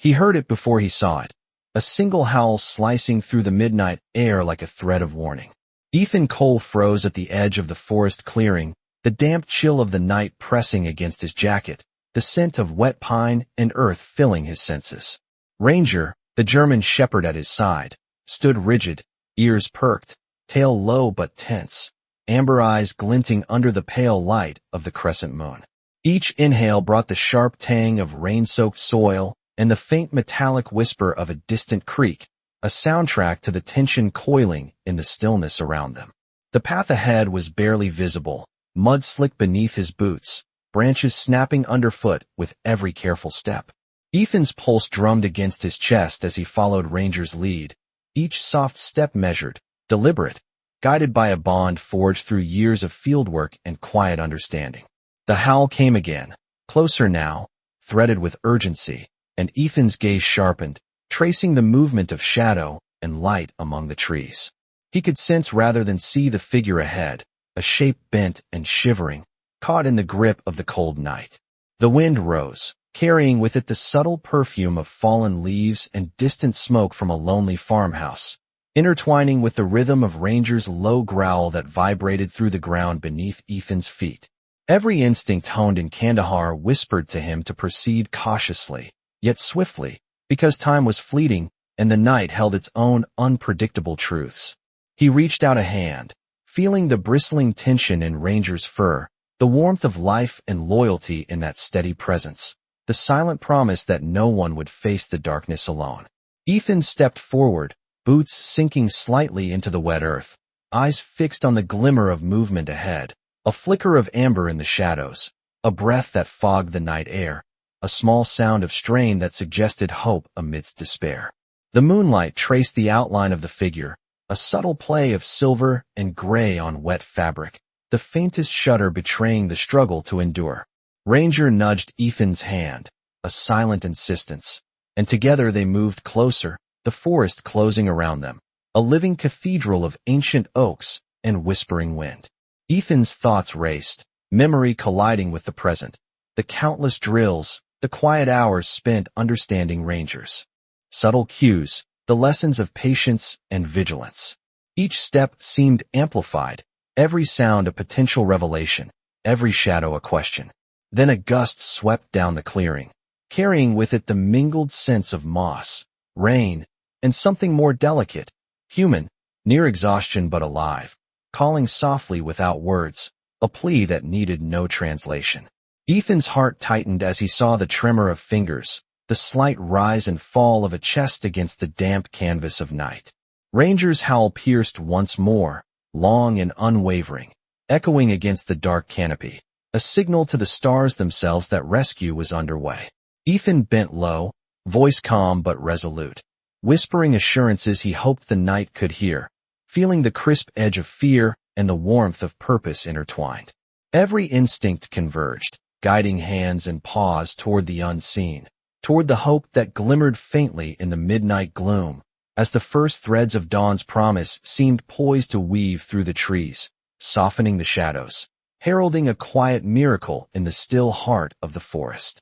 He heard it before he saw it, a single howl slicing through the midnight air like a thread of warning. Ethan Cole froze at the edge of the forest clearing, the damp chill of the night pressing against his jacket, the scent of wet pine and earth filling his senses. Ranger, the German shepherd at his side, stood rigid, ears perked, tail low but tense, amber eyes glinting under the pale light of the crescent moon. Each inhale brought the sharp tang of rain-soaked soil and the faint metallic whisper of a distant creek, a soundtrack to the tension coiling in the stillness around them. The path ahead was barely visible, mud slick beneath his boots, branches snapping underfoot with every careful step. Ethan's pulse drummed against his chest as he followed Ranger's lead, each soft step measured, deliberate, guided by a bond forged through years of fieldwork and quiet understanding. The howl came again, closer now, threaded with urgency, and Ethan's gaze sharpened, tracing the movement of shadow and light among the trees. He could sense rather than see the figure ahead, a shape bent and shivering, caught in the grip of the cold night. The wind rose, carrying with it the subtle perfume of fallen leaves and distant smoke from a lonely farmhouse, intertwining with the rhythm of Ranger's low growl that vibrated through the ground beneath Ethan's feet. Every instinct honed in Kandahar whispered to him to proceed cautiously, yet swiftly, because time was fleeting and the night held its own unpredictable truths. He reached out a hand, feeling the bristling tension in Ranger's fur, the warmth of life and loyalty in that steady presence, the silent promise that no one would face the darkness alone. Ethan stepped forward, boots sinking slightly into the wet earth, eyes fixed on the glimmer of movement ahead, a flicker of amber in the shadows, a breath that fogged the night air, a small sound of strain that suggested hope amidst despair. The moonlight traced the outline of the figure, a subtle play of silver and gray on wet fabric, the faintest shudder betraying the struggle to endure. Ranger nudged Ethan's hand, a silent insistence, and together they moved closer, the forest closing around them, a living cathedral of ancient oaks and whispering wind. Ethan's thoughts raced, memory colliding with the present, the countless drills, the quiet hours spent understanding Rangers. Subtle cues, the lessons of patience and vigilance. Each step seemed amplified, every sound a potential revelation, every shadow a question. Then a gust swept down the clearing, carrying with it the mingled sense of moss, rain, and something more delicate, human, near exhaustion but alive, calling softly without words, a plea that needed no translation. Ethan's heart tightened as he saw the tremor of fingers, the slight rise and fall of a chest against the damp canvas of night. Ranger's howl pierced once more, long and unwavering, echoing against the dark canopy, a signal to the stars themselves that rescue was underway. Ethan bent low, voice calm but resolute, whispering assurances he hoped the night could hear, feeling the crisp edge of fear and the warmth of purpose intertwined. Every instinct converged, guiding hands and paws toward the unseen, toward the hope that glimmered faintly in the midnight gloom, as the first threads of dawn's promise seemed poised to weave through the trees, softening the shadows, heralding a quiet miracle in the still heart of the forest.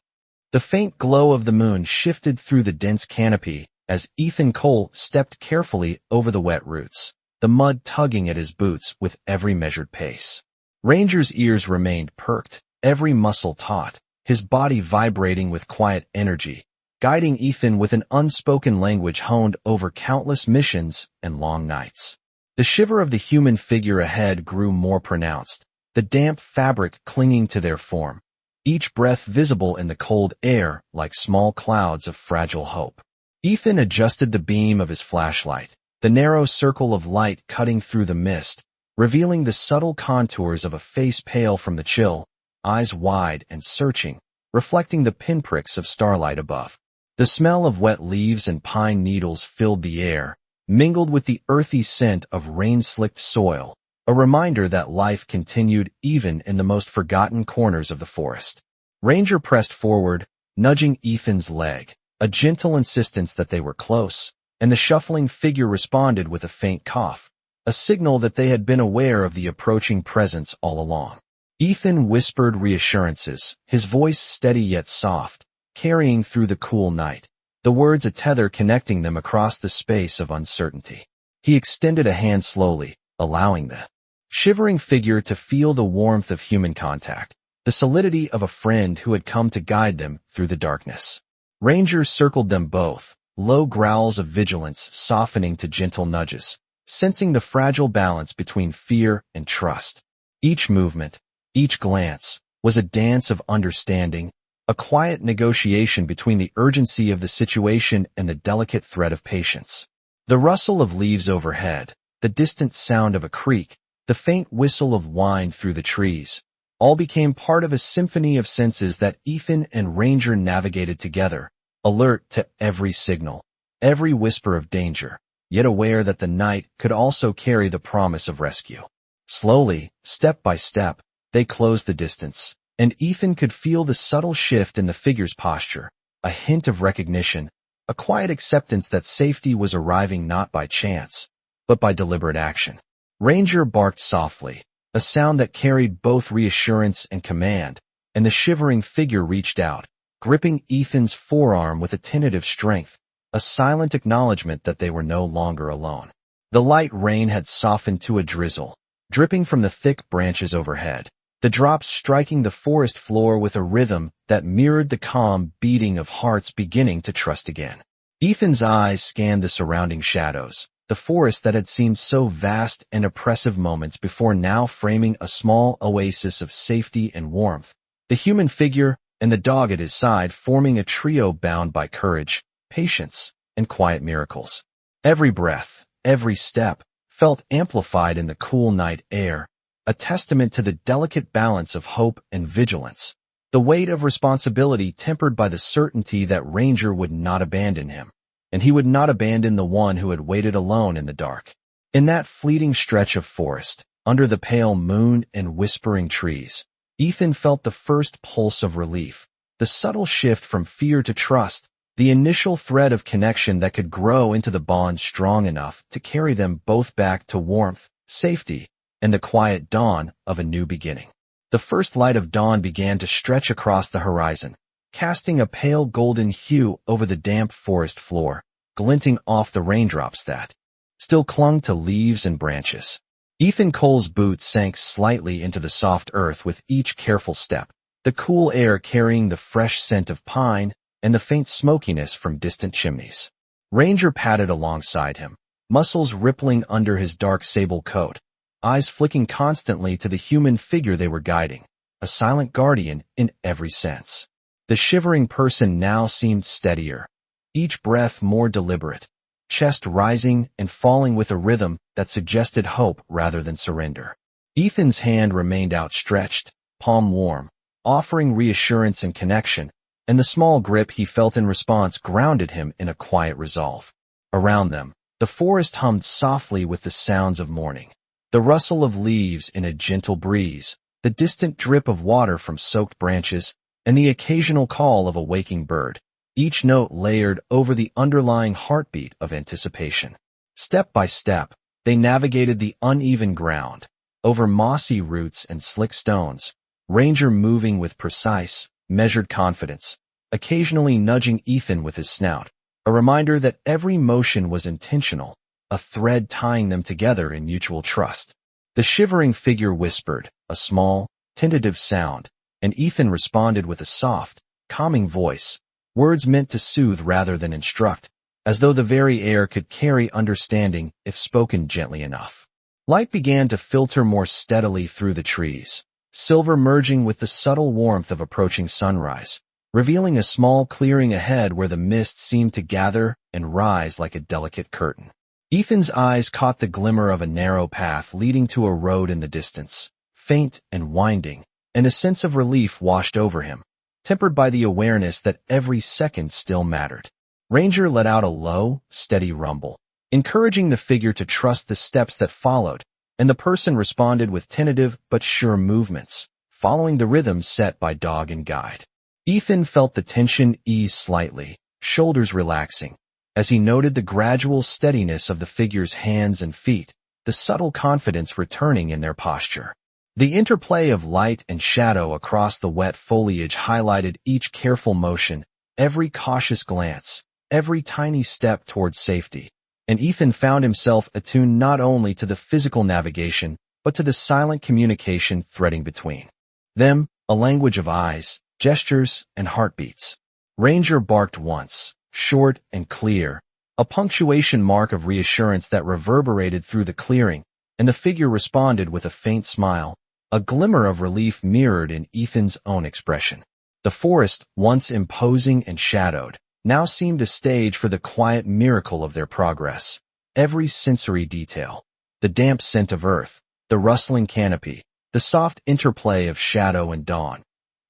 The faint glow of the moon shifted through the dense canopy as Ethan Cole stepped carefully over the wet roots, the mud tugging at his boots with every measured pace. Ranger's ears remained perked, every muscle taut, his body vibrating with quiet energy, guiding Ethan with an unspoken language honed over countless missions and long nights. The shiver of the human figure ahead grew more pronounced, the damp fabric clinging to their form, each breath visible in the cold air like small clouds of fragile hope. Ethan adjusted the beam of his flashlight, the narrow circle of light cutting through the mist, revealing the subtle contours of a face pale from the chill, eyes wide and searching, reflecting the pinpricks of starlight above. The smell of wet leaves and pine needles filled the air, mingled with the earthy scent of rain-slicked soil, a reminder that life continued even in the most forgotten corners of the forest. Ranger pressed forward, nudging Ethan's leg, a gentle insistence that they were close, and the shuffling figure responded with a faint cough, a signal that they had been aware of the approaching presence all along. Ethan whispered reassurances, his voice steady yet soft, carrying through the cool night, the words a tether connecting them across the space of uncertainty. He extended a hand slowly, allowing the shivering figure to feel the warmth of human contact, the solidity of a friend who had come to guide them through the darkness. Ranger circled them both, low growls of vigilance softening to gentle nudges, sensing the fragile balance between fear and trust. Each movement, each glance, was a dance of understanding, a quiet negotiation between the urgency of the situation and the delicate thread of patience. The rustle of leaves overhead, the distant sound of a creek, the faint whistle of wind through the trees, all became part of a symphony of senses that Ethan and Ranger navigated together, alert to every signal, every whisper of danger, yet aware that the night could also carry the promise of rescue. Slowly, step by step, they closed the distance, and Ethan could feel the subtle shift in the figure's posture, a hint of recognition, a quiet acceptance that safety was arriving not by chance, but by deliberate action. Ranger barked softly, a sound that carried both reassurance and command, and the shivering figure reached out, gripping Ethan's forearm with a tentative strength, a silent acknowledgement that they were no longer alone. The light rain had softened to a drizzle, dripping from the thick branches overhead, the drops striking the forest floor with a rhythm that mirrored the calm beating of hearts beginning to trust again. Ethan's eyes scanned the surrounding shadows, the forest that had seemed so vast and oppressive moments before now framing a small oasis of safety and warmth, the human figure and the dog at his side forming a trio bound by courage, patience, and quiet miracles. Every breath, every step, felt amplified in the cool night air, a testament to the delicate balance of hope and vigilance, the weight of responsibility tempered by the certainty that Ranger would not abandon him, and he would not abandon the one who had waited alone in the dark. In that fleeting stretch of forest, under the pale moon and whispering trees, Ethan felt the first pulse of relief, the subtle shift from fear to trust, the initial thread of connection that could grow into the bond strong enough to carry them both back to warmth, safety, and the quiet dawn of a new beginning. The first light of dawn began to stretch across the horizon, casting a pale golden hue over the damp forest floor, glinting off the raindrops that still clung to leaves and branches. Ethan Cole's boots sank slightly into the soft earth with each careful step, the cool air carrying the fresh scent of pine and the faint smokiness from distant chimneys. Ranger padded alongside him, muscles rippling under his dark sable coat, eyes flicking constantly to the human figure they were guiding, a silent guardian in every sense. The shivering person now seemed steadier, each breath more deliberate, chest rising and falling with a rhythm that suggested hope rather than surrender. Ethan's hand remained outstretched, palm warm, offering reassurance and connection, and the small grip he felt in response grounded him in a quiet resolve. Around them, the forest hummed softly with the sounds of morning. The rustle of leaves in a gentle breeze, the distant drip of water from soaked branches, and the occasional call of a waking bird, each note layered over the underlying heartbeat of anticipation. Step by step, they navigated the uneven ground, over mossy roots and slick stones, Ranger moving with precise, measured confidence, occasionally nudging Ethan with his snout, a reminder that every motion was intentional, a thread tying them together in mutual trust. The shivering figure whispered, a small, tentative sound, and Ethan responded with a soft, calming voice, words meant to soothe rather than instruct, as though the very air could carry understanding if spoken gently enough. Light began to filter more steadily through the trees, silver merging with the subtle warmth of approaching sunrise, revealing a small clearing ahead where the mist seemed to gather and rise like a delicate curtain. Ethan's eyes caught the glimmer of a narrow path leading to a road in the distance, faint and winding, and a sense of relief washed over him, tempered by the awareness that every second still mattered. Ranger let out a low, steady rumble, encouraging the figure to trust the steps that followed, and the person responded with tentative but sure movements, following the rhythm set by dog and guide. Ethan felt the tension ease slightly, shoulders relaxing, as he noted the gradual steadiness of the figure's hands and feet, the subtle confidence returning in their posture. The interplay of light and shadow across the wet foliage highlighted each careful motion, every cautious glance, every tiny step towards safety. And Ethan found himself attuned not only to the physical navigation, but to the silent communication threading between them, a language of eyes, gestures, and heartbeats. Ranger barked once, short and clear, a punctuation mark of reassurance that reverberated through the clearing, and the figure responded with a faint smile, a glimmer of relief mirrored in Ethan's own expression. The forest, once imposing and shadowed, now seemed a stage for the quiet miracle of their progress. Every sensory detail, the damp scent of earth, the rustling canopy, the soft interplay of shadow and dawn,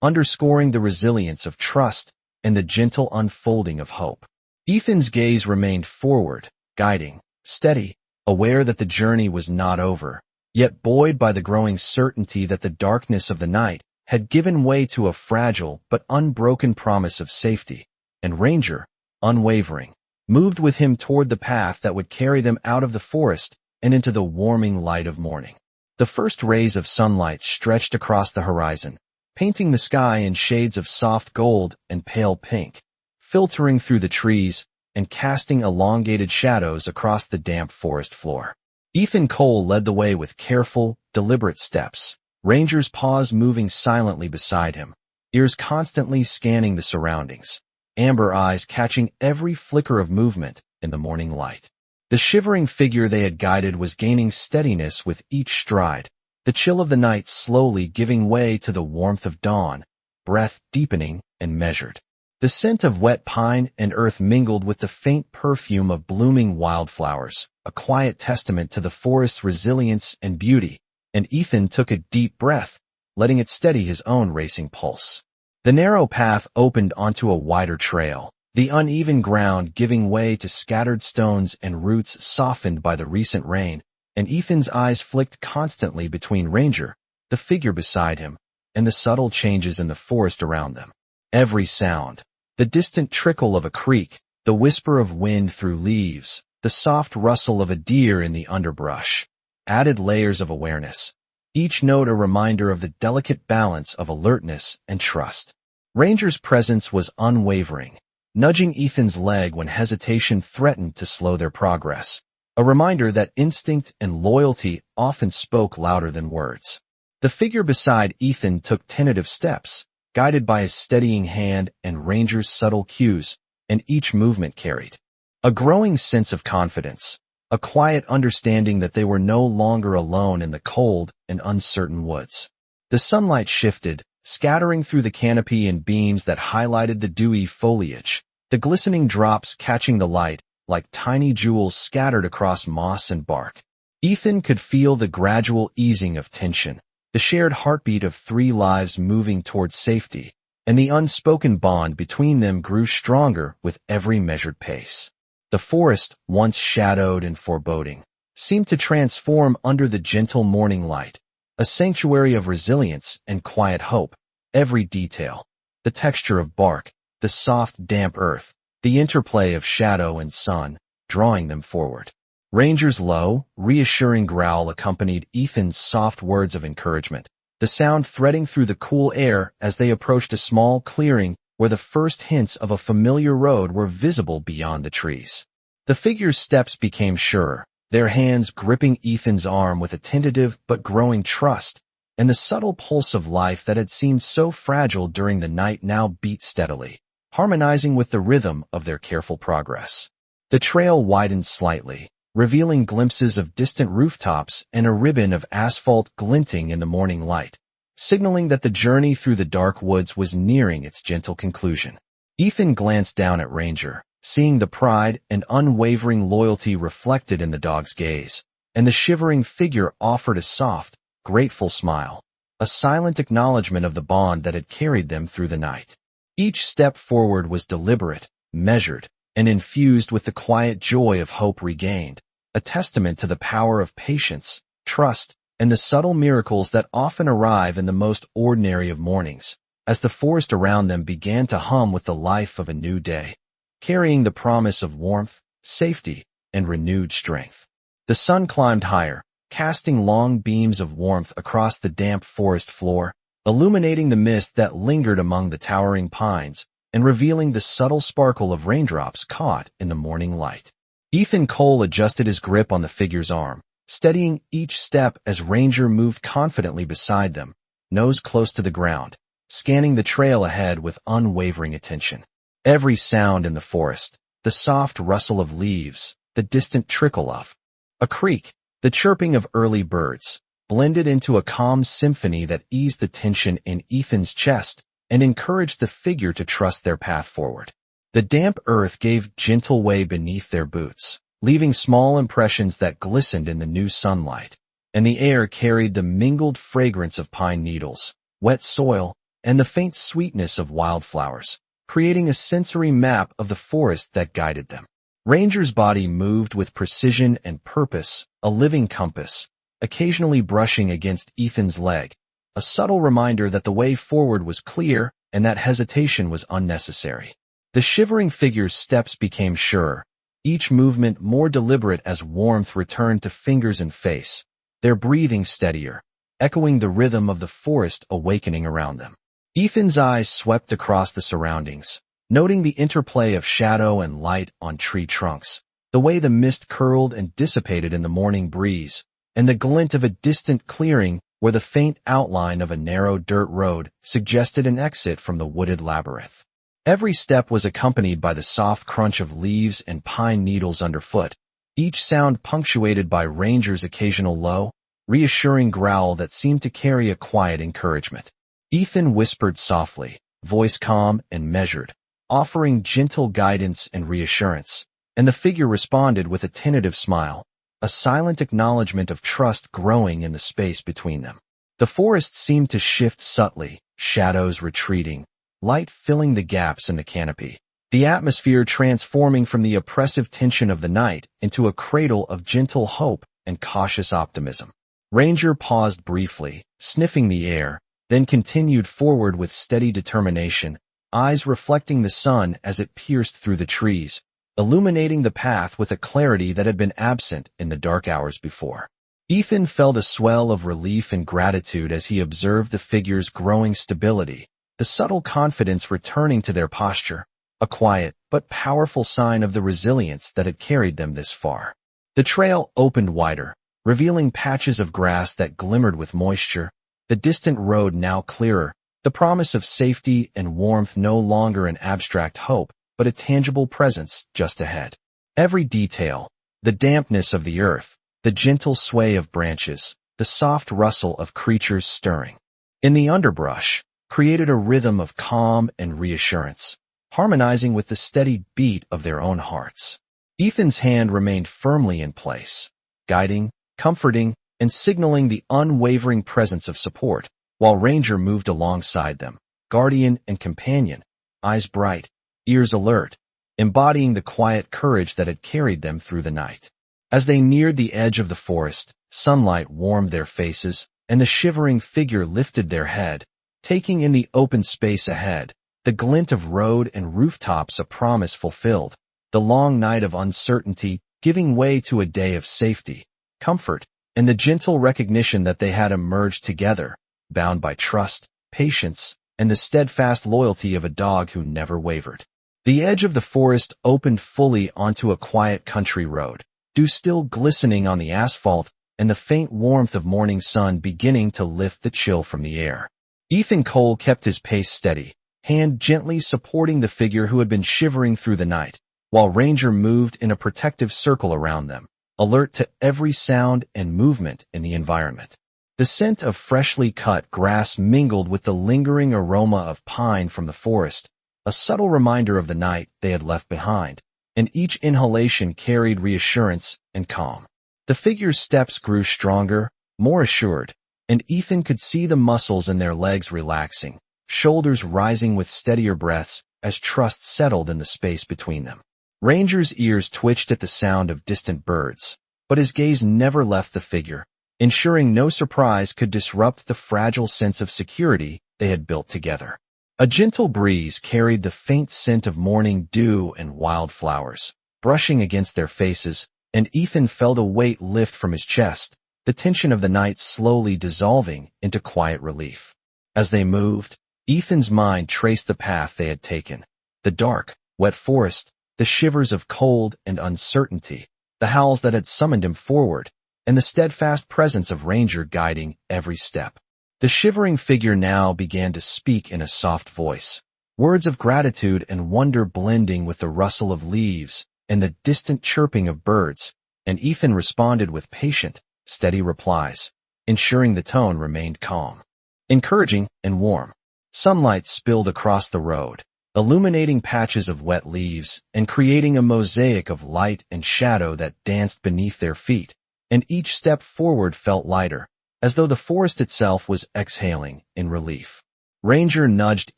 underscoring the resilience of trust and the gentle unfolding of hope. Ethan's gaze remained forward, guiding, steady, aware that the journey was not over, yet buoyed by the growing certainty that the darkness of the night had given way to a fragile but unbroken promise of safety, and Ranger, unwavering, moved with him toward the path that would carry them out of the forest and into the warming light of morning. The first rays of sunlight stretched across the horizon, painting the sky in shades of soft gold and pale pink, filtering through the trees and casting elongated shadows across the damp forest floor. Ethan Cole led the way with careful, deliberate steps, Ranger's paws moving silently beside him, ears constantly scanning the surroundings, amber eyes catching every flicker of movement in the morning light. The shivering figure they had guided was gaining steadiness with each stride, the chill of the night slowly giving way to the warmth of dawn, breath deepening and measured. The scent of wet pine and earth mingled with the faint perfume of blooming wildflowers, a quiet testament to the forest's resilience and beauty, and Ethan took a deep breath, letting it steady his own racing pulse. The narrow path opened onto a wider trail, the uneven ground giving way to scattered stones and roots softened by the recent rain, and Ethan's eyes flicked constantly between Ranger, the figure beside him, and the subtle changes in the forest around them. Every sound, the distant trickle of a creek, the whisper of wind through leaves, the soft rustle of a deer in the underbrush, added layers of awareness, each note a reminder of the delicate balance of alertness and trust. Ranger's presence was unwavering, nudging Ethan's leg when hesitation threatened to slow their progress, a reminder that instinct and loyalty often spoke louder than words. The figure beside Ethan took tentative steps, guided by his steadying hand and Ranger's subtle cues, and each movement carried a growing sense of confidence, a quiet understanding that they were no longer alone in the cold and uncertain woods. The sunlight shifted, scattering through the canopy in beams that highlighted the dewy foliage, the glistening drops catching the light like tiny jewels scattered across moss and bark. Ethan could feel the gradual easing of tension, the shared heartbeat of three lives moving towards safety, and the unspoken bond between them grew stronger with every measured pace. The forest, once shadowed and foreboding, seemed to transform under the gentle morning light, a sanctuary of resilience and quiet hope. Every detail, the texture of bark, the soft, damp earth, the interplay of shadow and sun, drawing them forward. Ranger's low, reassuring growl accompanied Ethan's soft words of encouragement, the sound threading through the cool air as they approached a small clearing where the first hints of a familiar road were visible beyond the trees. The figure's steps became surer, their hands gripping Ethan's arm with a tentative but growing trust, and the subtle pulse of life that had seemed so fragile during the night now beat steadily, harmonizing with the rhythm of their careful progress. The trail widened slightly, revealing glimpses of distant rooftops and a ribbon of asphalt glinting in the morning light, signaling that the journey through the dark woods was nearing its gentle conclusion. Ethan glanced down at Ranger, seeing the pride and unwavering loyalty reflected in the dog's gaze, and the shivering figure offered a soft, grateful smile, a silent acknowledgement of the bond that had carried them through the night. Each step forward was deliberate, measured, and infused with the quiet joy of hope regained, a testament to the power of patience, trust, and the subtle miracles that often arrive in the most ordinary of mornings, as the forest around them began to hum with the life of a new day, carrying the promise of warmth, safety, and renewed strength. The sun climbed higher, casting long beams of warmth across the damp forest floor, illuminating the mist that lingered among the towering pines, and revealing the subtle sparkle of raindrops caught in the morning light. Ethan Cole adjusted his grip on the figure's arm, steadying each step as Ranger moved confidently beside them, nose close to the ground, scanning the trail ahead with unwavering attention. Every sound in the forest, the soft rustle of leaves, the distant trickle of a creek, the chirping of early birds, blended into a calm symphony that eased the tension in Ethan's chest and encouraged the figure to trust their path forward. The damp earth gave gentle way beneath their boots, leaving small impressions that glistened in the new sunlight, and the air carried the mingled fragrance of pine needles, wet soil, and the faint sweetness of wildflowers, creating a sensory map of the forest that guided them. Ranger's body moved with precision and purpose, a living compass, occasionally brushing against Ethan's leg, a subtle reminder that the way forward was clear and that hesitation was unnecessary. The shivering figure's steps became surer, each movement more deliberate as warmth returned to fingers and face, their breathing steadier, echoing the rhythm of the forest awakening around them. Ethan's eyes swept across the surroundings, noting the interplay of shadow and light on tree trunks, the way the mist curled and dissipated in the morning breeze, and the glint of a distant clearing where the faint outline of a narrow dirt road suggested an exit from the wooded labyrinth. Every step was accompanied by the soft crunch of leaves and pine needles underfoot, each sound punctuated by Ranger's occasional low, reassuring growl that seemed to carry a quiet encouragement. Ethan whispered softly, voice calm and measured, offering gentle guidance and reassurance, and the figure responded with a tentative smile, a silent acknowledgement of trust growing in the space between them. The forest seemed to shift subtly, shadows retreating, light filling the gaps in the canopy, the atmosphere transforming from the oppressive tension of the night into a cradle of gentle hope and cautious optimism. Ranger paused briefly, sniffing the air, then continued forward with steady determination, eyes reflecting the sun as it pierced through the trees, illuminating the path with a clarity that had been absent in the dark hours before. Ethan felt a swell of relief and gratitude as he observed the figure's growing stability, the subtle confidence returning to their posture, a quiet but powerful sign of the resilience that had carried them this far. The trail opened wider, revealing patches of grass that glimmered with moisture, the distant road now clearer, the promise of safety and warmth no longer an abstract hope, but a tangible presence just ahead. Every detail, the dampness of the earth, the gentle sway of branches, the soft rustle of creatures stirring in the underbrush, created a rhythm of calm and reassurance, harmonizing with the steady beat of their own hearts. Ethan's hand remained firmly in place, guiding, comforting, and signaling the unwavering presence of support, while Ranger moved alongside them, guardian and companion, eyes bright, ears alert, embodying the quiet courage that had carried them through the night. As they neared the edge of the forest, sunlight warmed their faces, and the shivering figure lifted their head, taking in the open space ahead, the glint of road and rooftops a promise fulfilled, the long night of uncertainty giving way to a day of safety, comfort, and the gentle recognition that they had emerged together, bound by trust, patience, and the steadfast loyalty of a dog who never wavered. The edge of the forest opened fully onto a quiet country road, dew still glistening on the asphalt and the faint warmth of morning sun beginning to lift the chill from the air. Ethan Cole kept his pace steady, hand gently supporting the figure who had been shivering through the night, while Ranger moved in a protective circle around them, alert to every sound and movement in the environment. The scent of freshly cut grass mingled with the lingering aroma of pine from the forest, a subtle reminder of the night they had left behind, and each inhalation carried reassurance and calm. The figure's steps grew stronger, more assured, and Ethan could see the muscles in their legs relaxing, shoulders rising with steadier breaths as trust settled in the space between them. Ranger's ears twitched at the sound of distant birds, but his gaze never left the figure, ensuring no surprise could disrupt the fragile sense of security they had built together. A gentle breeze carried the faint scent of morning dew and wildflowers, brushing against their faces, and Ethan felt a weight lift from his chest, the tension of the night slowly dissolving into quiet relief. As they moved, Ethan's mind traced the path they had taken, The dark, wet forest, the shivers of cold and uncertainty, the howls that had summoned him forward, and the steadfast presence of Ranger guiding every step. The shivering figure now began to speak in a soft voice, words of gratitude and wonder blending with the rustle of leaves and the distant chirping of birds, and Ethan responded with patient, steady replies, ensuring the tone remained calm, encouraging and warm. Sunlight spilled across the road, illuminating patches of wet leaves and creating a mosaic of light and shadow that danced beneath their feet, and each step forward felt lighter, as though the forest itself was exhaling in relief. Ranger nudged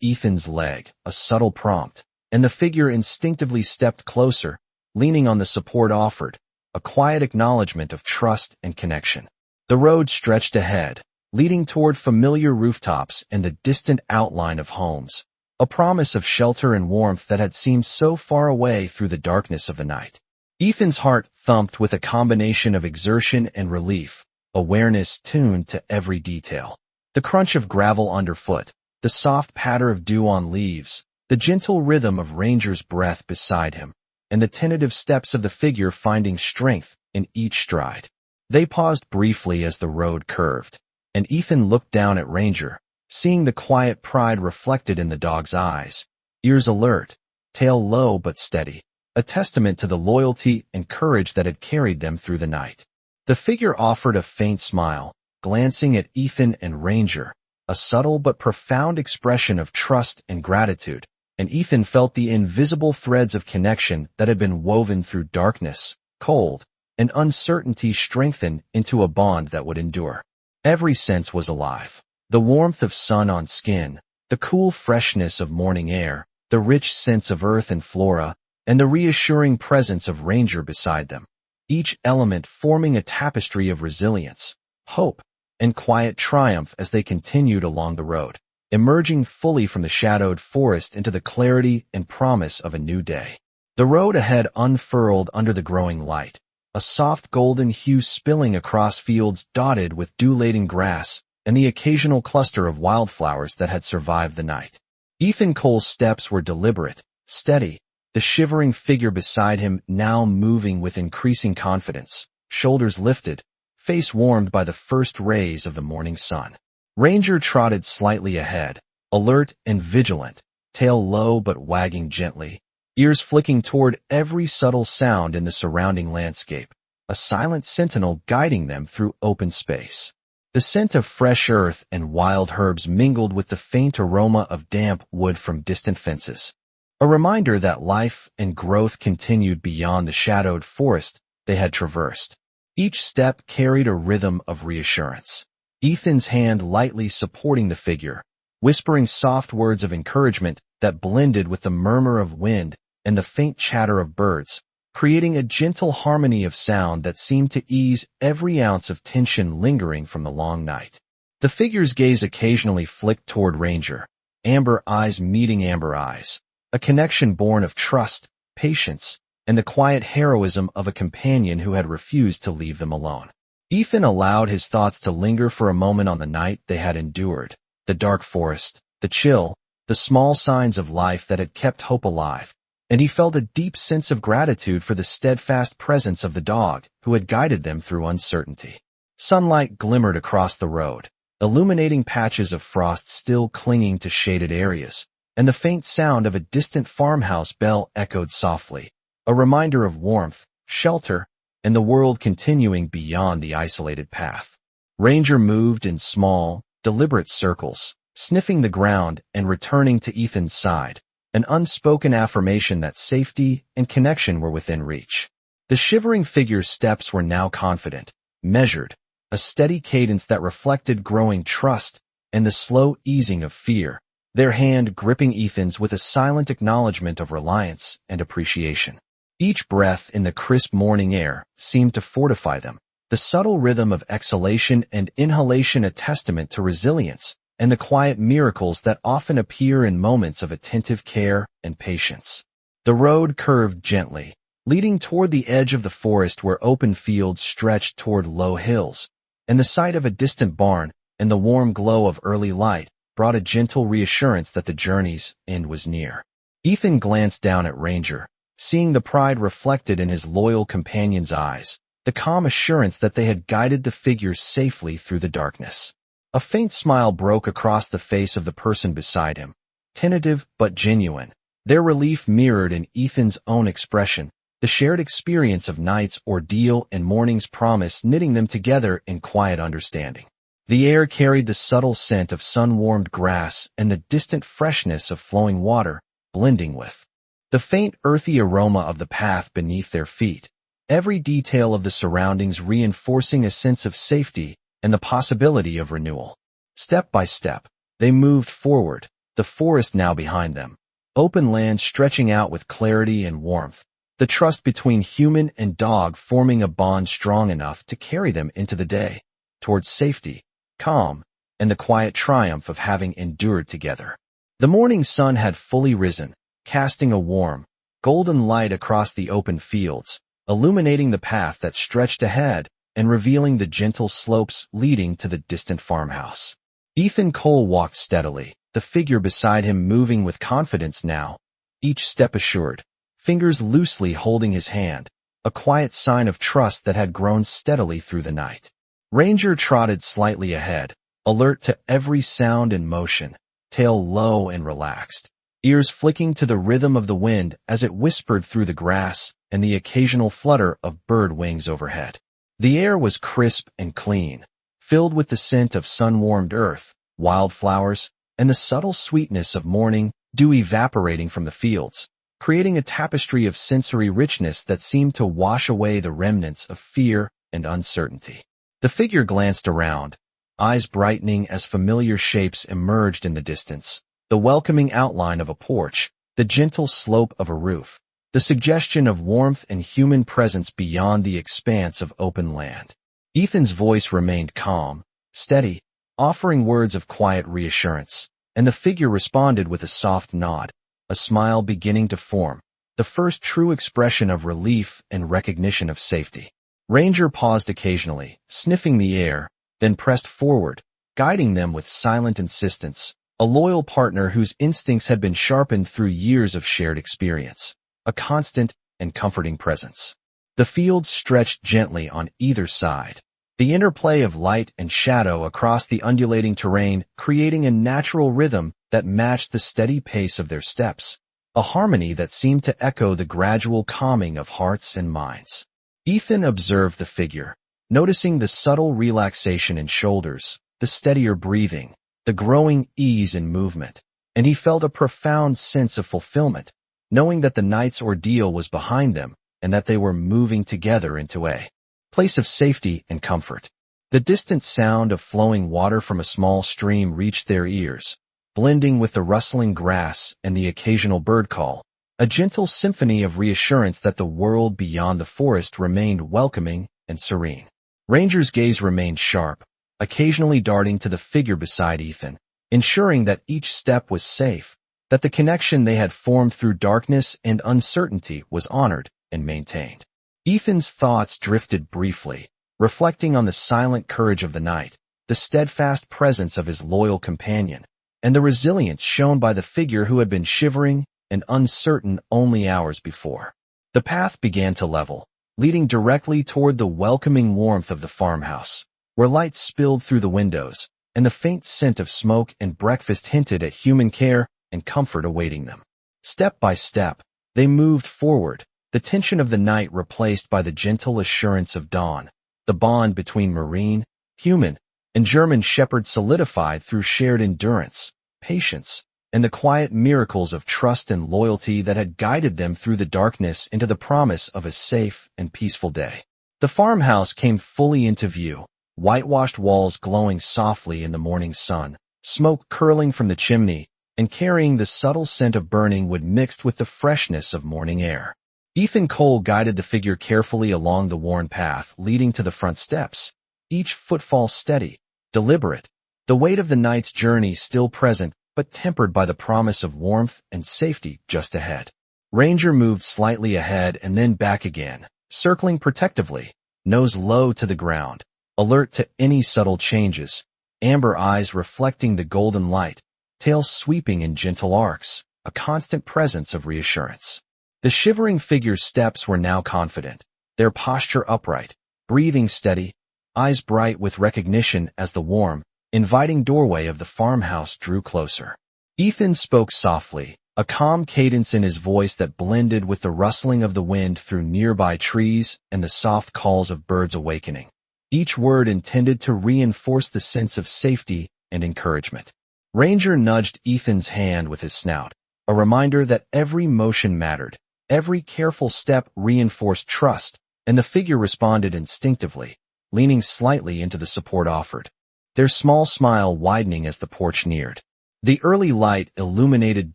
Ethan's leg, a subtle prompt, and the figure instinctively stepped closer, leaning on the support offered, a quiet acknowledgement of trust and connection. The road stretched ahead, leading toward familiar rooftops and the distant outline of homes, a promise of shelter and warmth that had seemed so far away through the darkness of the night. Ethan's heart thumped with a combination of exertion and relief, awareness tuned to every detail. The crunch of gravel underfoot, the soft patter of dew on leaves, the gentle rhythm of Ranger's breath beside him, and the tentative steps of the figure finding strength in each stride. They paused briefly as the road curved, and Ethan looked down at Ranger, seeing the quiet pride reflected in the dog's eyes, ears alert, tail low but steady, a testament to the loyalty and courage that had carried them through the night. The figure offered a faint smile, glancing at Ethan and Ranger, a subtle but profound expression of trust and gratitude, and Ethan felt the invisible threads of connection that had been woven through darkness, cold, and uncertainty strengthen into a bond that would endure. Every sense was alive. The warmth of sun on skin, the cool freshness of morning air, the rich sense of earth and flora, and the reassuring presence of Ranger beside them, each element forming a tapestry of resilience, hope, and quiet triumph as they continued along the road, emerging fully from the shadowed forest into the clarity and promise of a new day. The road ahead unfurled under the growing light, a soft golden hue spilling across fields dotted with dew-laden grass and the occasional cluster of wildflowers that had survived the night. Ethan Cole's steps were deliberate, steady, the shivering figure beside him now moving with increasing confidence, shoulders lifted, face warmed by the first rays of the morning sun. Ranger trotted slightly ahead, alert and vigilant, tail low but wagging gently, ears flicking toward every subtle sound in the surrounding landscape, a silent sentinel guiding them through open space. The scent of fresh earth and wild herbs mingled with the faint aroma of damp wood from distant fences, a reminder that life and growth continued beyond the shadowed forest they had traversed. Each step carried a rhythm of reassurance, Ethan's hand lightly supporting the figure, whispering soft words of encouragement that blended with the murmur of wind and the faint chatter of birds, creating a gentle harmony of sound that seemed to ease every ounce of tension lingering from the long night. The figure's gaze occasionally flicked toward Ranger, amber eyes meeting amber eyes, a connection born of trust, patience, and the quiet heroism of a companion who had refused to leave them alone. Ethan allowed his thoughts to linger for a moment on the night they had endured, the dark forest, the chill, the small signs of life that had kept hope alive, and he felt a deep sense of gratitude for the steadfast presence of the dog who had guided them through uncertainty. Sunlight glimmered across the road, illuminating patches of frost still clinging to shaded areas, and the faint sound of a distant farmhouse bell echoed softly, a reminder of warmth, shelter, and the world continuing beyond the isolated path. Ranger moved in small, deliberate circles, sniffing the ground and returning to Ethan's side, an unspoken affirmation that safety and connection were within reach. The shivering figure's steps were now confident, measured, a steady cadence that reflected growing trust and the slow easing of fear, their hand gripping Ethan's with a silent acknowledgement of reliance and appreciation. Each breath in the crisp morning air seemed to fortify them, the subtle rhythm of exhalation and inhalation a testament to resilience and the quiet miracles that often appear in moments of attentive care and patience. The road curved gently, leading toward the edge of the forest where open fields stretched toward low hills, and the sight of a distant barn and the warm glow of early light brought a gentle reassurance that the journey's end was near. Ethan glanced down at Ranger, seeing the pride reflected in his loyal companion's eyes, the calm assurance that they had guided the figure safely through the darkness. A faint smile broke across the face of the person beside him, tentative but genuine. Their relief mirrored in Ethan's own expression, the shared experience of night's ordeal and morning's promise knitting them together in quiet understanding. The air carried the subtle scent of sun-warmed grass and the distant freshness of flowing water, blending with the faint earthy aroma of the path beneath their feet, every detail of the surroundings reinforcing a sense of safety and the possibility of renewal. Step by step, they moved forward, the forest now behind them, open land stretching out with clarity and warmth, the trust between human and dog forming a bond strong enough to carry them into the day, towards safety, calm, and the quiet triumph of having endured together. The morning sun had fully risen, casting a warm, golden light across the open fields, illuminating the path that stretched ahead and revealing the gentle slopes leading to the distant farmhouse. Ethan Cole walked steadily, the figure beside him moving with confidence now, each step assured, fingers loosely holding his hand, a quiet sign of trust that had grown steadily through the night. Ranger trotted slightly ahead, alert to every sound and motion, tail low and relaxed, ears flicking to the rhythm of the wind as it whispered through the grass and the occasional flutter of bird wings overhead. The air was crisp and clean, filled with the scent of sun-warmed earth, wildflowers, and the subtle sweetness of morning dew evaporating from the fields, creating a tapestry of sensory richness that seemed to wash away the remnants of fear and uncertainty. The figure glanced around, eyes brightening as familiar shapes emerged in the distance, the welcoming outline of a porch, the gentle slope of a roof, the suggestion of warmth and human presence beyond the expanse of open land. Ethan's voice remained calm, steady, offering words of quiet reassurance, and the figure responded with a soft nod, a smile beginning to form, the first true expression of relief and recognition of safety. Ranger paused occasionally, sniffing the air, then pressed forward, guiding them with silent insistence, a loyal partner whose instincts had been sharpened through years of shared experience, a constant and comforting presence. The fields stretched gently on either side, the interplay of light and shadow across the undulating terrain creating a natural rhythm that matched the steady pace of their steps, a harmony that seemed to echo the gradual calming of hearts and minds. Ethan observed the figure, noticing the subtle relaxation in shoulders, the steadier breathing, the growing ease in movement, and he felt a profound sense of fulfillment, knowing that the night's ordeal was behind them and that they were moving together into a place of safety and comfort. The distant sound of flowing water from a small stream reached their ears, blending with the rustling grass and the occasional bird call, a gentle symphony of reassurance that the world beyond the forest remained welcoming and serene. Ranger's gaze remained sharp, occasionally darting to the figure beside Ethan, ensuring that each step was safe, that the connection they had formed through darkness and uncertainty was honored and maintained. Ethan's thoughts drifted briefly, reflecting on the silent courage of the night, the steadfast presence of his loyal companion, and the resilience shown by the figure who had been shivering and uncertain only hours before. The path began to level, leading directly toward the welcoming warmth of the farmhouse, where light spilled through the windows, and the faint scent of smoke and breakfast hinted at human care and comfort awaiting them. Step by step, they moved forward, the tension of the night replaced by the gentle assurance of dawn, the bond between marine, human, and German shepherd solidified through shared endurance, patience, and the quiet miracles of trust and loyalty that had guided them through the darkness into the promise of a safe and peaceful day. The farmhouse came fully into view, whitewashed walls glowing softly in the morning sun, smoke curling from the chimney, and carrying the subtle scent of burning wood mixed with the freshness of morning air. Ethan Cole guided the figure carefully along the worn path leading to the front steps, each footfall steady, deliberate, the weight of the night's journey still present but tempered by the promise of warmth and safety just ahead. Ranger moved slightly ahead and then back again, circling protectively, nose low to the ground, alert to any subtle changes, amber eyes reflecting the golden light, tail sweeping in gentle arcs, a constant presence of reassurance. The shivering figure's steps were now confident, their posture upright, breathing steady, eyes bright with recognition as the warm, inviting doorway of the farmhouse drew closer. Ethan spoke softly, a calm cadence in his voice that blended with the rustling of the wind through nearby trees and the soft calls of birds awakening. Each word intended to reinforce the sense of safety and encouragement. Ranger nudged Ethan's hand with his snout, a reminder that every motion mattered, every careful step reinforced trust, and the figure responded instinctively, leaning slightly into the support offered, their small smile widening as the porch neared. The early light illuminated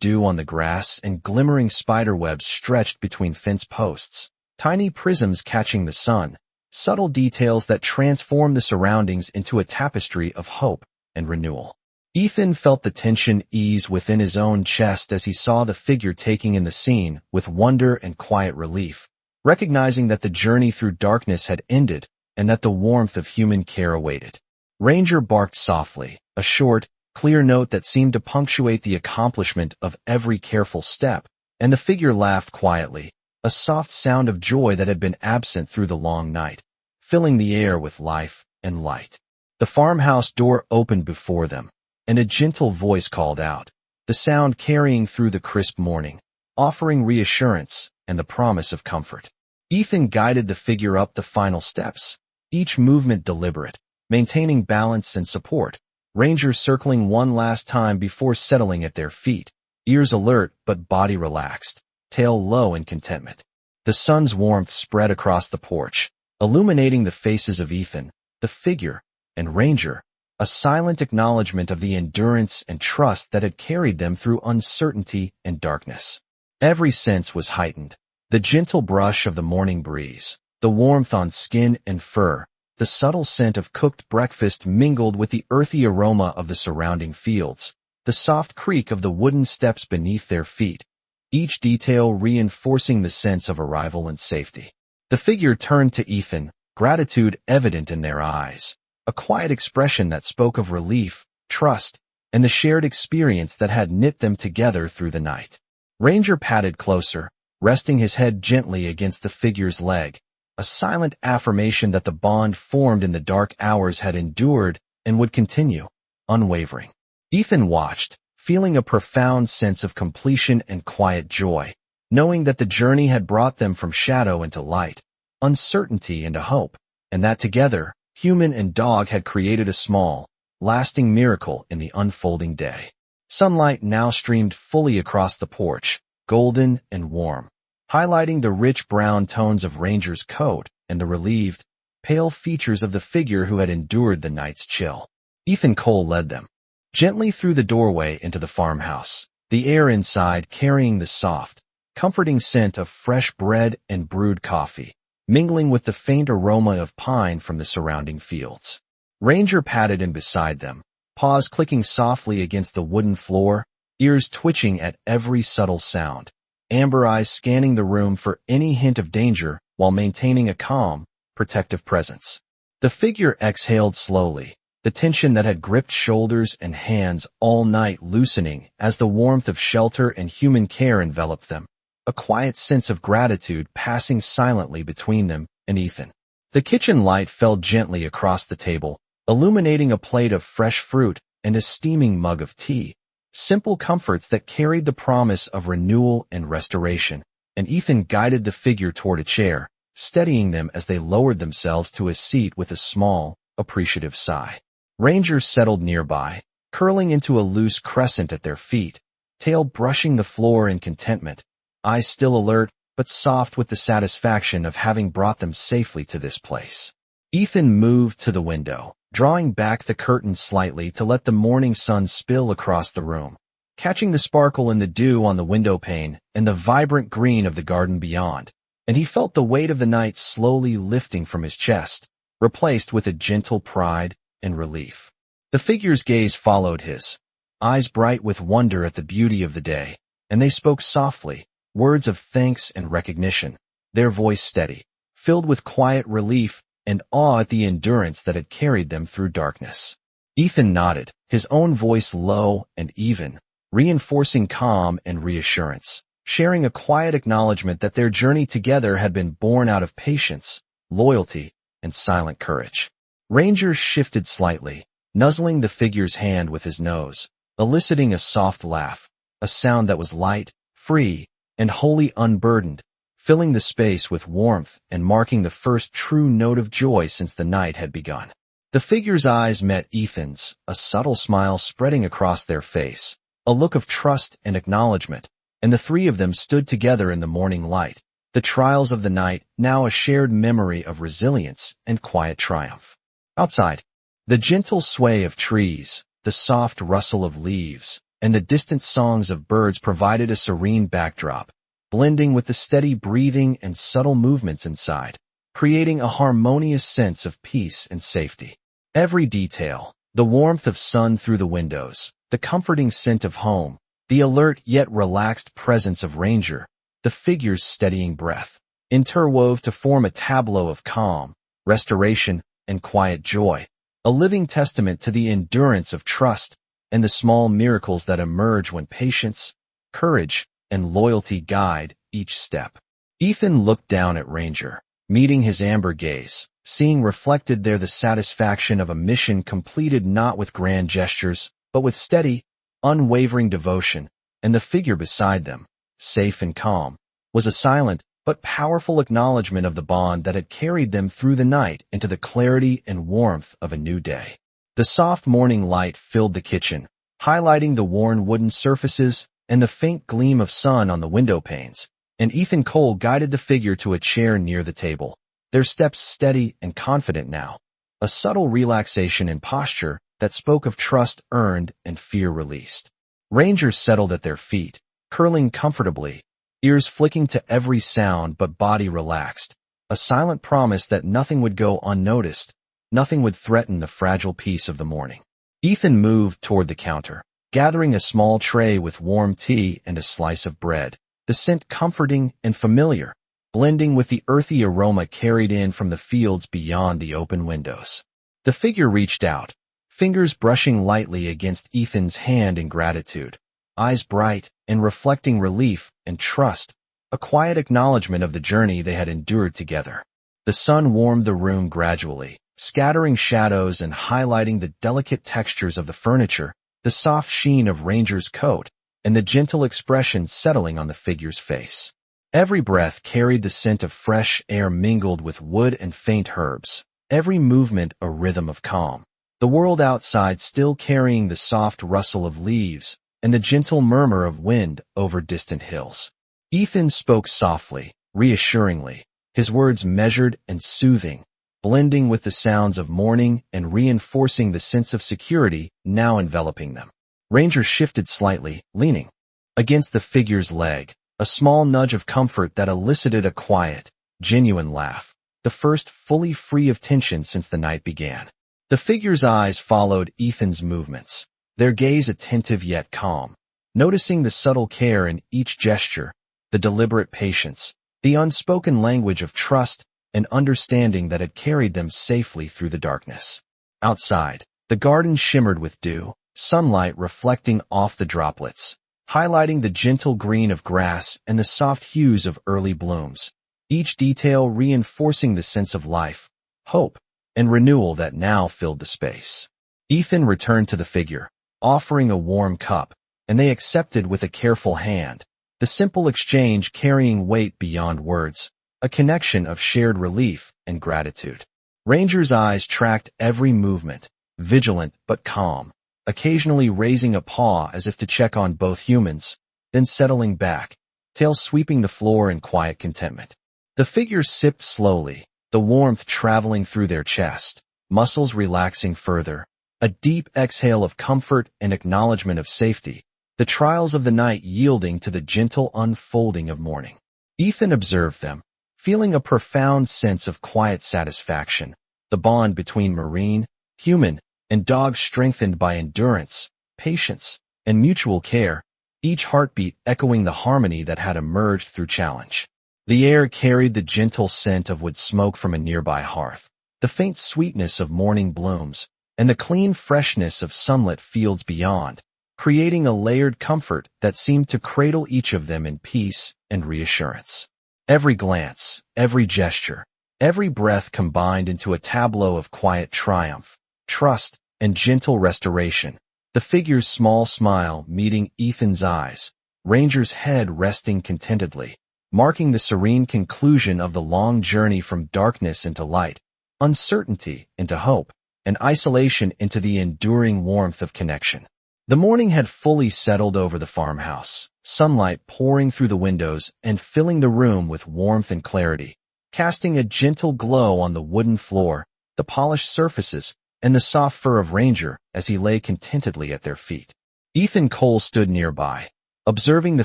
dew on the grass and glimmering spiderwebs stretched between fence posts, tiny prisms catching the sun, subtle details that transformed the surroundings into a tapestry of hope and renewal. Ethan felt the tension ease within his own chest as he saw the figure taking in the scene with wonder and quiet relief, recognizing that the journey through darkness had ended and that the warmth of human care awaited. Ranger barked softly, a short, clear note that seemed to punctuate the accomplishment of every careful step, and the figure laughed quietly, a soft sound of joy that had been absent through the long night, filling the air with life and light. The farmhouse door opened before them, and a gentle voice called out, the sound carrying through the crisp morning, offering reassurance and the promise of comfort. Ethan guided the figure up the final steps, each movement deliberate, maintaining balance and support, Ranger circling one last time before settling at their feet, ears alert but body relaxed, tail low in contentment. The sun's warmth spread across the porch, illuminating the faces of Ethan, the figure, and Ranger, a silent acknowledgement of the endurance and trust that had carried them through uncertainty and darkness. Every sense was heightened, the gentle brush of the morning breeze, the warmth on skin and fur, the subtle scent of cooked breakfast mingled with the earthy aroma of the surrounding fields, the soft creak of the wooden steps beneath their feet, each detail reinforcing the sense of arrival and safety. The figure turned to Ethan, gratitude evident in their eyes, a quiet expression that spoke of relief, trust, and the shared experience that had knit them together through the night. Ranger padded closer, resting his head gently against the figure's leg, a silent affirmation that the bond formed in the dark hours had endured and would continue, unwavering. Ethan watched, feeling a profound sense of completion and quiet joy, knowing that the journey had brought them from shadow into light, uncertainty into hope, and that together, human and dog had created a small, lasting miracle in the unfolding day. Sunlight now streamed fully across the porch, golden and warm, highlighting the rich brown tones of Ranger's coat and the relieved, pale features of the figure who had endured the night's chill. Ethan Cole led them gently through the doorway into the farmhouse, the air inside carrying the soft, comforting scent of fresh bread and brewed coffee, mingling with the faint aroma of pine from the surrounding fields. Ranger padded in beside them, paws clicking softly against the wooden floor, ears twitching at every subtle sound, amber eyes scanning the room for any hint of danger while maintaining a calm, protective presence. The figure exhaled slowly, the tension that had gripped shoulders and hands all night loosening as the warmth of shelter and human care enveloped them, a quiet sense of gratitude passing silently between them and Ethan. The kitchen light fell gently across the table, illuminating a plate of fresh fruit and a steaming mug of tea, simple comforts that carried the promise of renewal and restoration, and Ethan guided the figure toward a chair, steadying them as they lowered themselves to a seat with a small, appreciative sigh. Ranger settled nearby, curling into a loose crescent at their feet, tail brushing the floor in contentment, eyes still alert but soft with the satisfaction of having brought them safely to this place. Ethan moved to the window, drawing back the curtains slightly to let the morning sun spill across the room, catching the sparkle in the dew on the window pane and the vibrant green of the garden beyond, and he felt the weight of the night slowly lifting from his chest, replaced with a gentle pride and relief. The figure's gaze followed his, eyes bright with wonder at the beauty of the day, and they spoke softly, words of thanks and recognition, their voice steady, filled with quiet relief and awe at the endurance that had carried them through darkness. Ethan nodded, his own voice low and even, reinforcing calm and reassurance, sharing a quiet acknowledgement that their journey together had been born out of patience, loyalty, and silent courage. Ranger shifted slightly, nuzzling the figure's hand with his nose, eliciting a soft laugh, a sound that was light, free, and wholly unburdened, filling the space with warmth and marking the first true note of joy since the night had begun. The figure's eyes met Ethan's, a subtle smile spreading across their face, a look of trust and acknowledgement, and the three of them stood together in the morning light, the trials of the night now a shared memory of resilience and quiet triumph. Outside, the gentle sway of trees, the soft rustle of leaves, and the distant songs of birds provided a serene backdrop, blending with the steady breathing and subtle movements inside, creating a harmonious sense of peace and safety. Every detail, the warmth of sun through the windows, the comforting scent of home, the alert yet relaxed presence of Ranger, the figure's steadying breath, interwove to form a tableau of calm, restoration, and quiet joy, a living testament to the endurance of trust and the small miracles that emerge when patience, courage, and loyalty guide each step. Ethan looked down at Ranger, meeting his amber gaze, seeing reflected there the satisfaction of a mission completed not with grand gestures, but with steady, unwavering devotion, and the figure beside them, safe and calm, was a silent but powerful acknowledgement of the bond that had carried them through the night into the clarity and warmth of a new day. The soft morning light filled the kitchen, highlighting the worn wooden surfaces and the faint gleam of sun on the window panes, and Ethan Cole guided the figure to a chair near the table, their steps steady and confident now, a subtle relaxation in posture that spoke of trust earned and fear released. Rangers settled at their feet, curling comfortably, ears flicking to every sound but body relaxed, a silent promise that nothing would go unnoticed, nothing would threaten the fragile peace of the morning. Ethan moved toward the counter, gathering a small tray with warm tea and a slice of bread, the scent comforting and familiar, blending with the earthy aroma carried in from the fields beyond the open windows. The figure reached out, fingers brushing lightly against Ethan's hand in gratitude, eyes bright and reflecting relief and trust, a quiet acknowledgement of the journey they had endured together. The sun warmed the room gradually, scattering shadows and highlighting the delicate textures of the furniture, the soft sheen of Ranger's coat, and the gentle expression settling on the figure's face. Every breath carried the scent of fresh air mingled with wood and faint herbs, every movement a rhythm of calm. The world outside still carrying the soft rustle of leaves and the gentle murmur of wind over distant hills. Ethan spoke softly, reassuringly, his words measured and soothing, blending with the sounds of morning and reinforcing the sense of security now enveloping them. Ranger shifted slightly, leaning against the figure's leg, a small nudge of comfort that elicited a quiet, genuine laugh, the first fully free of tension since the night began. The figure's eyes followed Ethan's movements, their gaze attentive yet calm, noticing the subtle care in each gesture, the deliberate patience, the unspoken language of trust and understanding that had carried them safely through the darkness. Outside, the garden shimmered with dew, sunlight reflecting off the droplets, highlighting the gentle green of grass and the soft hues of early blooms, each detail reinforcing the sense of life, hope, and renewal that now filled the space. Ethan returned to the figure, offering a warm cup, and they accepted with a careful hand, the simple exchange carrying weight beyond words, a connection of shared relief and gratitude. Ranger's eyes tracked every movement, vigilant but calm, occasionally raising a paw as if to check on both humans, then settling back, tail sweeping the floor in quiet contentment. The figure sipped slowly, the warmth traveling through their chest, muscles relaxing further, a deep exhale of comfort and acknowledgement of safety, the trials of the night yielding to the gentle unfolding of morning. Ethan observed them, feeling a profound sense of quiet satisfaction, the bond between marine, human, and dog strengthened by endurance, patience, and mutual care, each heartbeat echoing the harmony that had emerged through challenge. The air carried the gentle scent of wood smoke from a nearby hearth, the faint sweetness of morning blooms, and the clean freshness of sunlit fields beyond, creating a layered comfort that seemed to cradle each of them in peace and reassurance. Every glance, every gesture, every breath combined into a tableau of quiet triumph, trust, and gentle restoration. The figure's small smile meeting Ethan's eyes, Ranger's head resting contentedly, marking the serene conclusion of the long journey from darkness into light, uncertainty into hope, and isolation into the enduring warmth of connection. The morning had fully settled over the farmhouse, sunlight pouring through the windows and filling the room with warmth and clarity, casting a gentle glow on the wooden floor, the polished surfaces, and the soft fur of Ranger as he lay contentedly at their feet. Ethan Cole stood nearby, observing the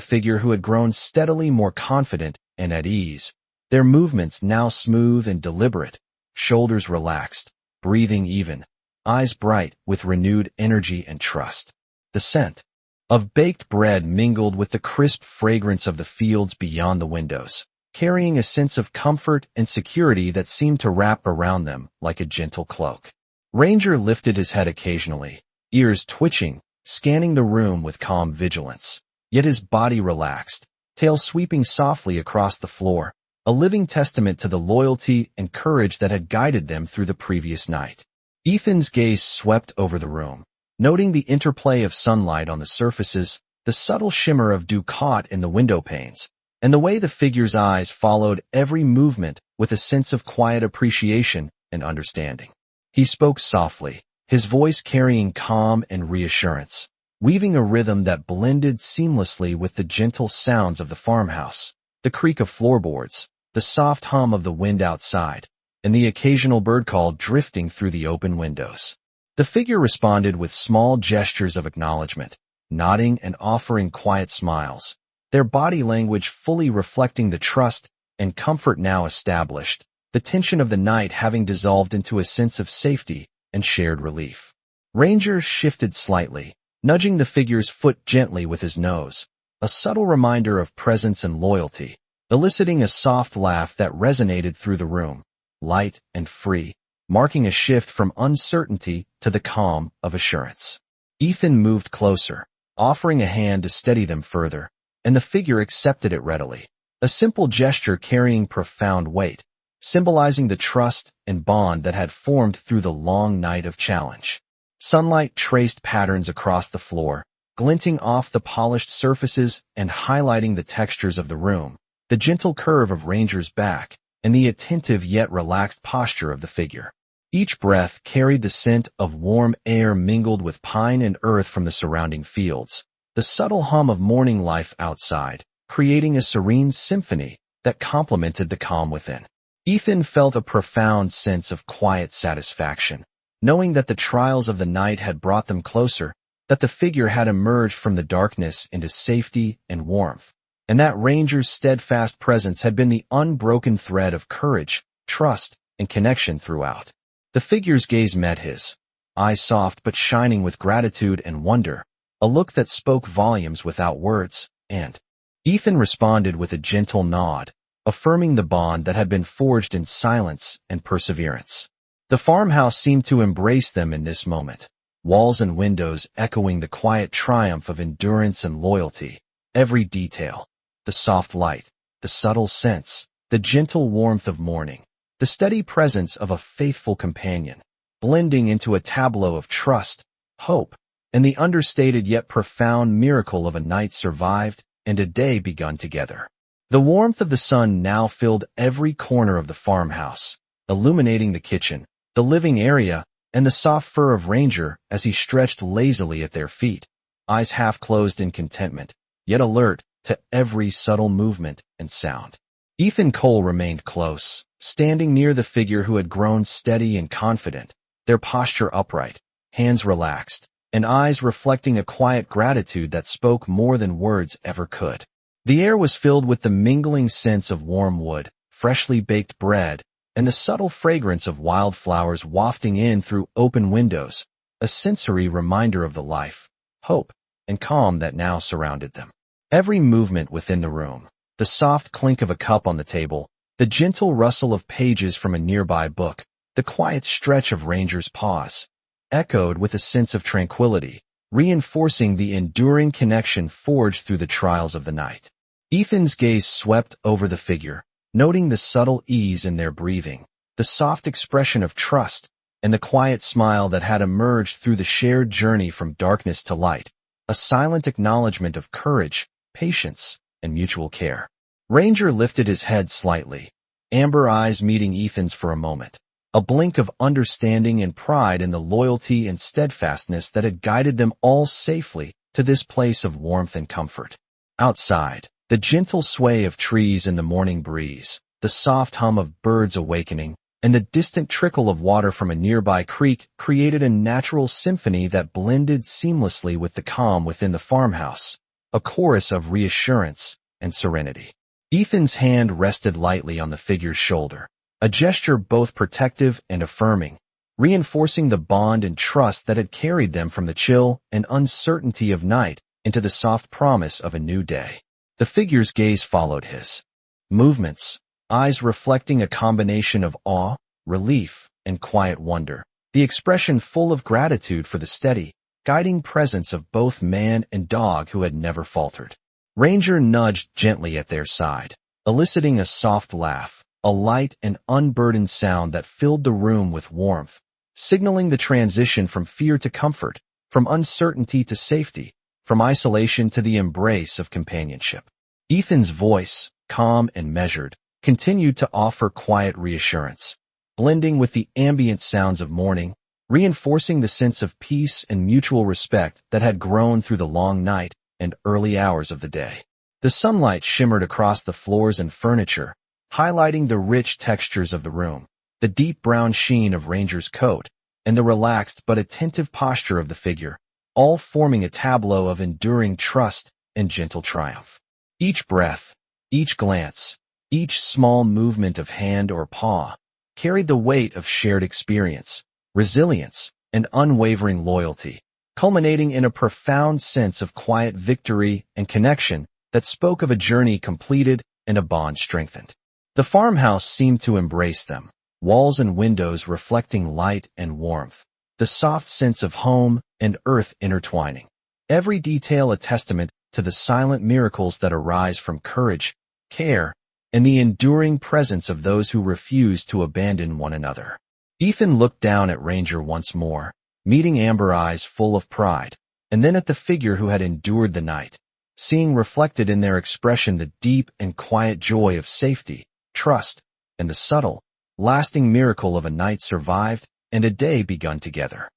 figure who had grown steadily more confident and at ease, their movements now smooth and deliberate, shoulders relaxed, breathing even, eyes bright with renewed energy and trust. The scent of baked bread mingled with the crisp fragrance of the fields beyond the windows, carrying a sense of comfort and security that seemed to wrap around them like a gentle cloak. Ranger lifted his head occasionally, ears twitching, scanning the room with calm vigilance. Yet his body relaxed, tail sweeping softly across the floor, a living testament to the loyalty and courage that had guided them through the previous night. Ethan's gaze swept over the room, noting the interplay of sunlight on the surfaces, the subtle shimmer of dew caught in the window panes, and the way the figure's eyes followed every movement with a sense of quiet appreciation and understanding. He spoke softly, his voice carrying calm and reassurance, weaving a rhythm that blended seamlessly with the gentle sounds of the farmhouse, the creak of floorboards, the soft hum of the wind outside, and the occasional bird call drifting through the open windows. The figure responded with small gestures of acknowledgement, nodding and offering quiet smiles, their body language fully reflecting the trust and comfort now established, the tension of the night having dissolved into a sense of safety and shared relief. Ranger shifted slightly, nudging the figure's foot gently with his nose, a subtle reminder of presence and loyalty, eliciting a soft laugh that resonated through the room, light and free, marking a shift from uncertainty to the calm of assurance. Ethan moved closer, offering a hand to steady them further, and the figure accepted it readily, a simple gesture carrying profound weight, symbolizing the trust and bond that had formed through the long night of challenge. Sunlight traced patterns across the floor, glinting off the polished surfaces and highlighting the textures of the room, the gentle curve of Ranger's back, and the attentive yet relaxed posture of the figure. Each breath carried the scent of warm air mingled with pine and earth from the surrounding fields, the subtle hum of morning life outside, creating a serene symphony that complemented the calm within. Ethan felt a profound sense of quiet satisfaction, knowing that the trials of the night had brought them closer, that the figure had emerged from the darkness into safety and warmth, and that Ranger's steadfast presence had been the unbroken thread of courage, trust, and connection throughout. The figure's gaze met his, eyes soft but shining with gratitude and wonder, a look that spoke volumes without words, and Ethan responded with a gentle nod, affirming the bond that had been forged in silence and perseverance. The farmhouse seemed to embrace them in this moment, walls and windows echoing the quiet triumph of endurance and loyalty. Every detail, the soft light, the subtle scents, the gentle warmth of morning, the steady presence of a faithful companion, blending into a tableau of trust, hope, and the understated yet profound miracle of a night survived and a day begun together. The warmth of the sun now filled every corner of the farmhouse, illuminating the kitchen, the living area, and the soft fur of Ranger as he stretched lazily at their feet, eyes half closed in contentment, yet alert to every subtle movement and sound. Ethan Cole remained close, standing near the figure who had grown steady and confident, their posture upright, hands relaxed, and eyes reflecting a quiet gratitude that spoke more than words ever could. The air was filled with the mingling scents of warm wood, freshly baked bread, and the subtle fragrance of wildflowers wafting in through open windows, a sensory reminder of the life, hope, and calm that now surrounded them. Every movement within the room, the soft clink of a cup on the table, the gentle rustle of pages from a nearby book, the quiet stretch of Ranger's paws, echoed with a sense of tranquility, reinforcing the enduring connection forged through the trials of the night. Ethan's gaze swept over the figure, noting the subtle ease in their breathing, the soft expression of trust, and the quiet smile that had emerged through the shared journey from darkness to light, a silent acknowledgement of courage, patience, and mutual care. Ranger lifted his head slightly, amber eyes meeting Ethan's for a moment, a blink of understanding and pride in the loyalty and steadfastness that had guided them all safely to this place of warmth and comfort. Outside, the gentle sway of trees in the morning breeze, the soft hum of birds awakening, and the distant trickle of water from a nearby creek created a natural symphony that blended seamlessly with the calm within the farmhouse, a chorus of reassurance and serenity. Ethan's hand rested lightly on the figure's shoulder, a gesture both protective and affirming, reinforcing the bond and trust that had carried them from the chill and uncertainty of night into the soft promise of a new day. The figure's gaze followed his movements, eyes reflecting a combination of awe, relief, and quiet wonder, the expression full of gratitude for the steady, guiding presence of both man and dog who had never faltered. Ranger nudged gently at their side, eliciting a soft laugh, a light and unburdened sound that filled the room with warmth, signaling the transition from fear to comfort, from uncertainty to safety, from isolation to the embrace of companionship. Ethan's voice, calm and measured, continued to offer quiet reassurance, blending with the ambient sounds of morning, reinforcing the sense of peace and mutual respect that had grown through the long night and early hours of the day. The sunlight shimmered across the floors and furniture, highlighting the rich textures of the room, the deep brown sheen of Ranger's coat, and the relaxed but attentive posture of the figure, all forming a tableau of enduring trust and gentle triumph. Each breath, each glance, each small movement of hand or paw carried the weight of shared experience, resilience, and unwavering loyalty, culminating in a profound sense of quiet victory and connection that spoke of a journey completed and a bond strengthened. The farmhouse seemed to embrace them, walls and windows reflecting light and warmth, the soft sense of home and earth intertwining, every detail a testament to the silent miracles that arise from courage, care, and the enduring presence of those who refuse to abandon one another. Ethan looked down at Ranger once more, meeting amber eyes full of pride, and then at the figure who had endured the night, seeing reflected in their expression the deep and quiet joy of safety, trust, and the subtle, lasting miracle of a night survived and a day begun together.